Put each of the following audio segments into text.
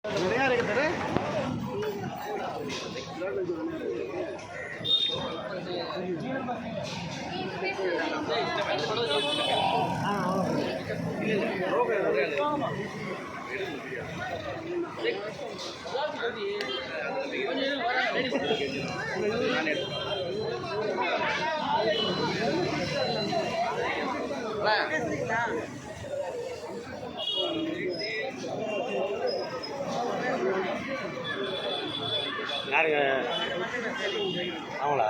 நிறையா இருக்குது. யாருங்க அவங்களா?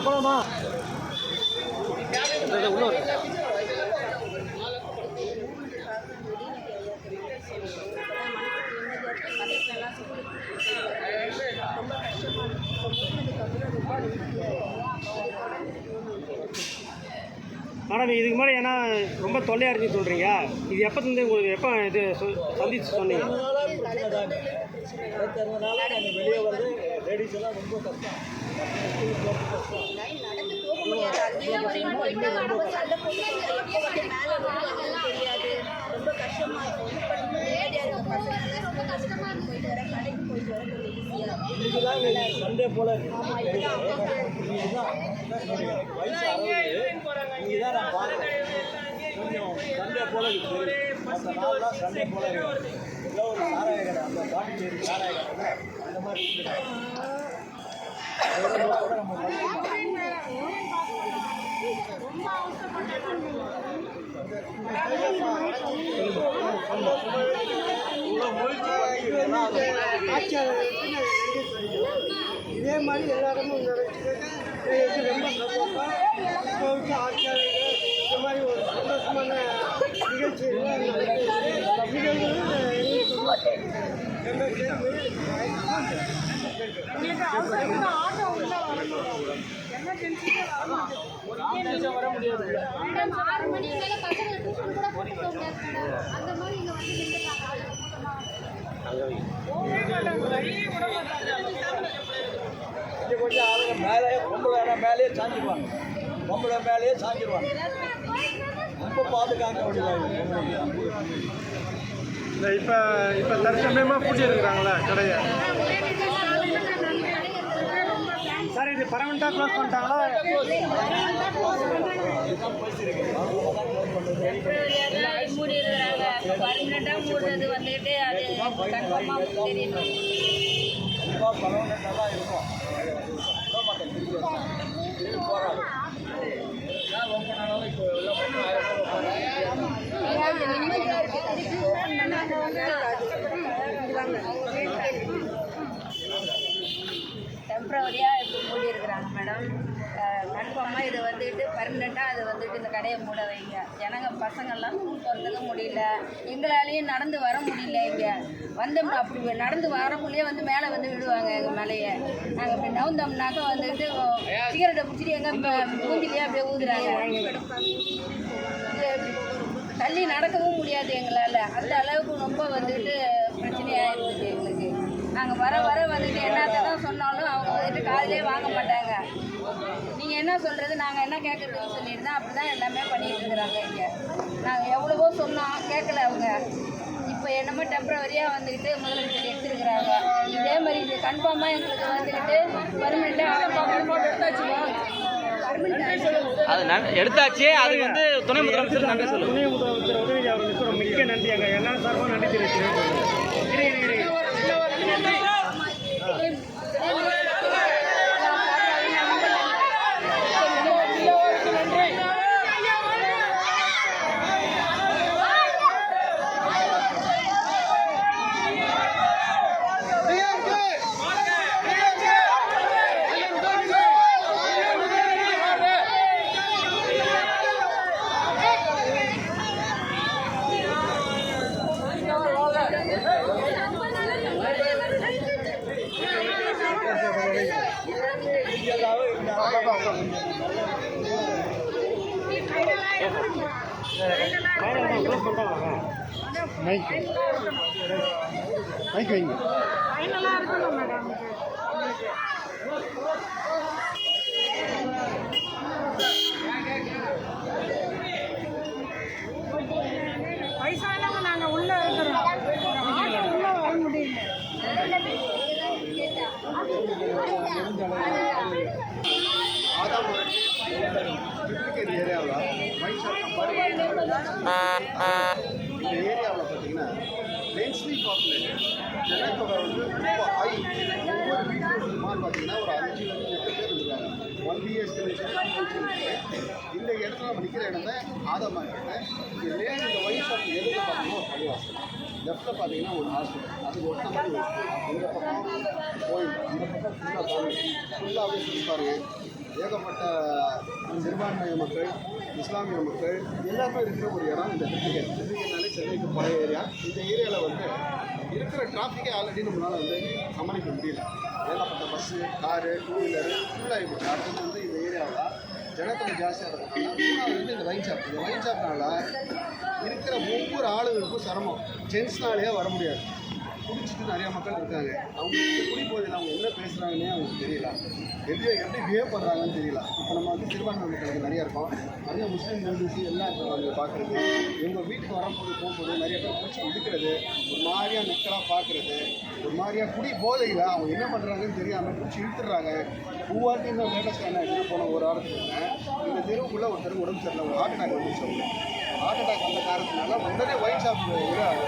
போலாமா? மேடம், இதுக்கு முன்னாடி ஏன்னா ரொம்ப தொல்லையாக இருக்குன்னு சொல்கிறீங்க. இது எப்போ இருந்து உங்களுக்கு எப்போ இது சந்திச்சு சொன்னீங்க? வெளியே வருது லேடிஸ் எல்லாம் ரொம்ப கஷ்டம். சண்டே போல வயசு 60 இங்கதான் நான் பார்க்குறேன். கொஞ்சம் சண்டே போல இருக்குது. மற்ற நாள்லாம் சண்டே போல இருக்குது. ஏதோ ஒரு சாராய கடை, அந்த பாண்டிச்சேரி சாராய கடை அந்த மாதிரி இருக்குது. இதே மாதிரி எல்லாருமே ரொம்ப சந்தோஷம். இப்போ வச்சு ஆட்சியாளர்கள் இந்த மாதிரி ஒரு சந்தோஷமான நிகழ்ச்சி வர முடியாது. கொஞ்சம் ஆளுங்க மேலே பொம்பளை மேலேயே சாஞ்சிடுவாங்க. பொம்பளை மேலேயே சாஞ்சிடுவாங்க. ரொம்ப பாதுகாக்க முடியாது. இல்லை, இப்போ தற்சமயமாக பூட்டி இருக்கிறாங்களா கடையை? சார், இது பர்மனெண்ட்டாக க்ளோஸ் பண்ணிட்டாங்களா? மூடி இருக்கிறாங்க. பர்மனெண்ட்டாக மூடுறது வந்துட்டு அது கன்ஃபார்மாக தெரியணும். பர்மனெண்ட்டாக இருக்கும். டெம்பரவரியாக இப்போ மூடி இருக்கிறாங்க மேடம். கன்ஃபார்மாக இது வந்துட்டு பர்மனெண்ட்டாக அது வந்துட்டு இந்த கடையை மூட வைங்க. ஜனங்க பசங்கள்லாம் போகிறதுக்கு முடியல, எங்களாலேயும் நடந்து வர முடியல. இங்கே வந்தோம்னா அப்படி நடந்து வரக்குள்ளேயே வந்து மேலே வந்து விடுவாங்க எங்கள் மேலேயே. நாங்கள் இப்படி நவுந்தோம்னாக்கா வந்துட்டு சிகரெட்டை பிடிச்சிட்டு எங்கள் மூஞ்சிலேயே அப்படியே ஊதுறாங்க. தள்ளி நடக்கவும் முடியாது எங்களால். அந்த அளவுக்கு ரொம்ப வந்துட்டு பிரச்சனையாக இருந்துச்சு எங்களுக்கு. நாங்கள் வர வர வந்துட்டு என்னத்தை தான் சொன்னாலும் அவங்க வந்துட்டு காதிலே வாங்க மாட்டாங்க. நீங்கள் என்ன சொல்கிறது, நாங்கள் என்ன கேட்குறதுன்னு சொல்லியிருந்தா அப்படி தான் எல்லாமே பண்ணிகிட்டு இருக்கிறாங்க. இங்கே நாங்கள் எவ்வளவோ சொன்னோம், கேட்கல அவங்க. இப்போ என்னமோ டெம்பரவரியாக வந்துக்கிட்டு முதலமைச்சர் எடுத்துருக்குறாங்க. இதே மாதிரி இது கன்ஃபார்மாக எங்களுக்கு வந்துக்கிட்டு எடுத்தாச்சு. அது வந்து துணை முதலமைச்சர் நன்றி சொல்லுங்கள். துணை முதலமைச்சர் உதவி அவர்களுக்கு மிக்க நன்றி. அங்கே எல்லா சார்பாக நன்றி தெரிவிக்கிறேன். மைக் வைங்க. ஃபைனலாக இருக்கணும் மேடம். வயசானவங்க நாங்கள் உள்ளே இருக்கிறோம், உள்ளே வர முடியல. ஏரியாவில் இந்த ஏரியாவில் பார்த்தீங்கன்னா டென்ஸ்லி பாப்புலேஷன் ஜனத்தொகை வந்து ரொம்ப ஹை. ஒவ்வொரு வீட்டில் சுமார் பார்த்தீங்கன்னா ஒரு 5-8 பேர் இருக்காங்க. 1 BHK இந்த இடத்துல நம்ம நிற்கிற இடம் தான் ஆதா மார்க்கெட்டு. இது லேன் இந்த ஒயின் ஷாப் எதிர்த்து பார்த்தீங்கன்னா ஒரு பள்ளிவாசல், லெஃப்ட்டில் பார்த்தீங்கன்னா ஒரு ஹாஸ்பிட்டல், அதுக்கு ஒட்ட மாதிரி ஒரு ஸ்கூல், இந்த பக்கம் கோயில், இந்த பக்கம் ஃபுல்லாகவே சுற்றி ஏகப்பட்ட சிறுபான்மைய மக்கள், இஸ்லாமிய மக்கள் எல்லாருமே இருக்கிற ஒரு இடம் இந்த திருப்பதினாலே சென்னைக்கு பழைய ஏரியா. இந்த ஏரியாவில் வந்து இருக்கிற டிராஃபிக்கே ஆல்ரெடி நம்மளால் வந்து சமாளிக்க முடியல. ஏகப்பட்ட பஸ்ஸு, காரு, 2 வீலரு ஃபுல்லாகி போச்சு. அடுத்தது வந்து இந்த ஏரியாவில் ஜனத்தொகை ஜாஸ்தியாக இருக்கும். மூணாவது வந்து இந்த வைன் ஷாப். இந்த வைன் ஷாப்னால இருக்கிற ஒவ்வொரு ஆளுங்களுக்கும் சிரமம். ஜென்ஸ்னாலேயே வர முடியாது. குடிச்சிட்டு நிறையா மக்கள் இருக்காங்க. அவங்களுக்கு குடி போதில் அவங்க என்ன பேசுகிறாங்கன்னே அவங்களுக்கு தெரியல, எப்படி பிஹேவ் பண்ணுறாங்கன்னு தெரியல. இப்போ நம்ம வந்து சிறுபான்மை மக்களுக்கு நிறையா இருக்கோம், நிறைய முஸ்லீம் லேடிஸ் எல்லாம் இப்போ அவங்க பார்க்குறது, எங்கள் வீட்டுக்கு வரும்போது போகும்போது நிறைய பேர் குடிச்சு இழுக்கிறது, ஒரு மாதிரியாக நெக்கலாக பார்க்குறது, ஒரு மாதிரியாக குடி போதையில் அவங்க என்ன பண்ணுறாங்கன்னு தெரியாமல் குடிச்சு இழுத்துடுறாங்க. ஒவ்வொருத்தையும் இன்னும் லேட்டஸ்ட்டாக என்ன ஆச்சுன்னா போன ஒரு வாரத்துக்கு இந்த தெருவுக்குள்ளே ஒருத்தருக்கு உடம்பு சரியில்லை, ஒரு ஹார்ட் அட்டாக் வந்துச்சு. ஹார்ட் அட்டாக் வந்த காரணத்தினால உடனே ஒயின் ஷாப்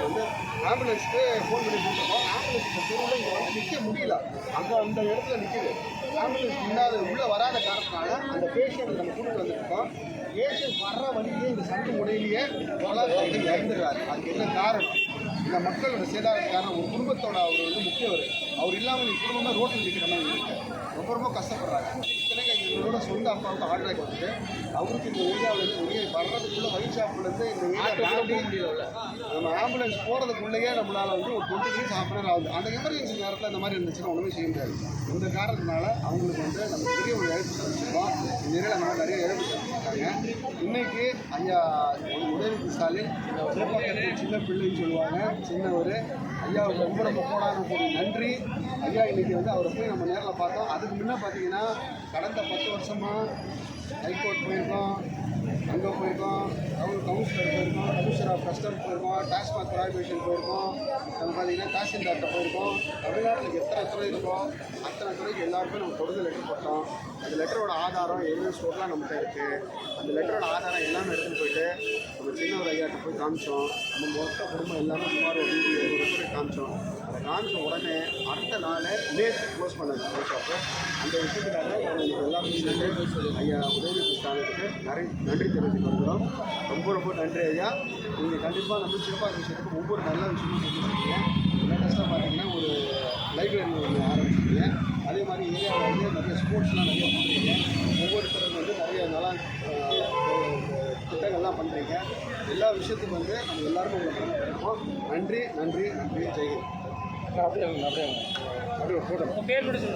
வந்து ஆம்புலன்ஸுக்கு ஃபோன் பண்ணி கொடுத்துருக்கோம். ஆம்புலன்ஸ் இந்த தெருவில் இங்கே வந்து நிற்க முடியல, அந்த இடத்துல நிற்கிது. ஆம்புலன்ஸ் இல்லாத உள்ளே வராத காரணத்தினால அந்த பேஷண்ட் நம்ம கூட்டிட்டு வந்துருக்கோம். பேஷண்ட் வர்ற வழியிலே இந்த சண்டு முறையிலேயே பொருளாதாரத்தை இறந்துடுறாரு. அதுக்கு என்ன காரணம்? இந்த மக்களோட சேதார காரணம். ஒரு குடும்பத்தோட அவர் வந்து முக்கியவர். அவர் இல்லாமல் இந்த குடும்பமே ரோட்டில் நிற்கிற மாதிரி இருக்கு. ரொம்ப ரொம்ப கஷ்டப்படுறாங்க. இத்தனைக்கு எங்களோட சொந்த அப்பாவுக்கு ஹார்ட் அட்டாக் வந்துட்டு அவருக்கு இந்த ஏரியாவிலேருந்து வெளியே வர்றதுக்குள்ளே வைன் ஷாப்லேருந்து இந்த ஏரியா முடியல. நம்ம ஆம்புலன்ஸ் போகிறதுக்குள்ளேயே நம்மளால் வந்து ஒரு 20 minutes ½ hour ஆகுது. அந்த எமர்ஜென்சி நேரத்தில் இந்த மாதிரி இருந்துச்சுன்னா ஒன்றுமே செய்ய முடியாது. இந்த காரணத்தினால அவங்களுக்கு வந்து நம்ம பெரிய ஒரு இழப்பு சந்திச்சிருக்கோம். இந்த ஏரியாவில் நம்ம நிறைய இழப்பு சந்திச்சிருக்காங்க. இன்றைக்கி ஐயா உதயநிதி ஸ்டாலின் சின்ன பிள்ளைன்னு சொல்லுவாங்க, சின்னவர் ஐயாவுக்கு ரொம்ப ரொம்ப கோடான கோடி நன்றி. ஐயா இன்றைக்கி வந்து அவரை போய் நம்ம நேரில் பார்த்தோம். அதுக்கு முன்னே பார்த்தீங்கன்னா கடந்த 10 வருஷமாக ஹைகோர்ட் போயிருக்கோம், அங்கே போயிருக்கோம், கவுன்சிலர் போயிருக்கோம், கமிஷனர் ஆஃப் கஸ்டம்ஸ் போயிருக்கோம், டாஸ்மாக் ப்ராஹிபிஷன் போயிருக்கோம், நம்ம பார்த்தீங்கன்னா தாசில்தார்கிட்ட போயிருக்கோம். தமிழ்நாட்டில் எத்தனை துறை இருக்கோ அத்தனை துறைக்கு எல்லாருக்கும் நம்ம கொடுத்து லெட்டர் போட்டோம். அந்த லெட்டரோட ஆதாரம் எவிடன்ஸ் டோட்டலாக நம்மகிட்ட இருக்குது. அந்த லெட்டரோட ஆதாரம் எல்லாமே எடுத்துகிட்டு போயிட்டு நம்ம சின்ன ஒரு ஐயாட்ட போய் காமிச்சோம். நம்ம மொத்த குடும்பம் எல்லாமே சுமார் ஒரு 100 காமிச்சோம். அதை காமிச்ச உடனே அடுத்த நாள் நேற்று க்ளோஸ் பண்ணாங்க ஷாப்பு. அந்த விஷயத்துக்காக எல்லாருமே சேர்ந்து ஐயா உதயநிதி ஸ்டாலினுக்கு நன்றி தெரிவித்துக் கொள்கிறோம். ரொம்ப ரொம்ப நன்றி ஐயா. நீங்கள் கண்டிப்பாக நம்ம சிறப்பாக விஷயத்துக்கு ஒவ்வொரு நல்ல விஷயமும் செஞ்சுருக்கீங்க. லேட்டஸ்ட்டாக பார்த்தீங்கன்னா ஒரு லைப்ரரி ஒன்று ஆரம்பிச்சிருக்கீங்க. அதே மாதிரி ஏரியாவில் வந்து நிறைய ஸ்போர்ட்ஸ்லாம் நிறைய பண்ணுறீங்க. ஒவ்வொருத்தரும் வந்து நிறைய நல்லா திட்டங்கள்லாம் பண்ணுறீங்க. எல்லா விஷயத்துக்கும் வந்து நம்ம எல்லாருமே உங்களை பண்ணிருக்கோம். நன்றி நன்றி நன்றி. ஜெயஹிந்த். அப்படியே போட்டோம். பேர் முடிச்சு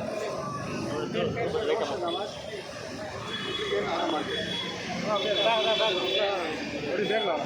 பேர்லாம்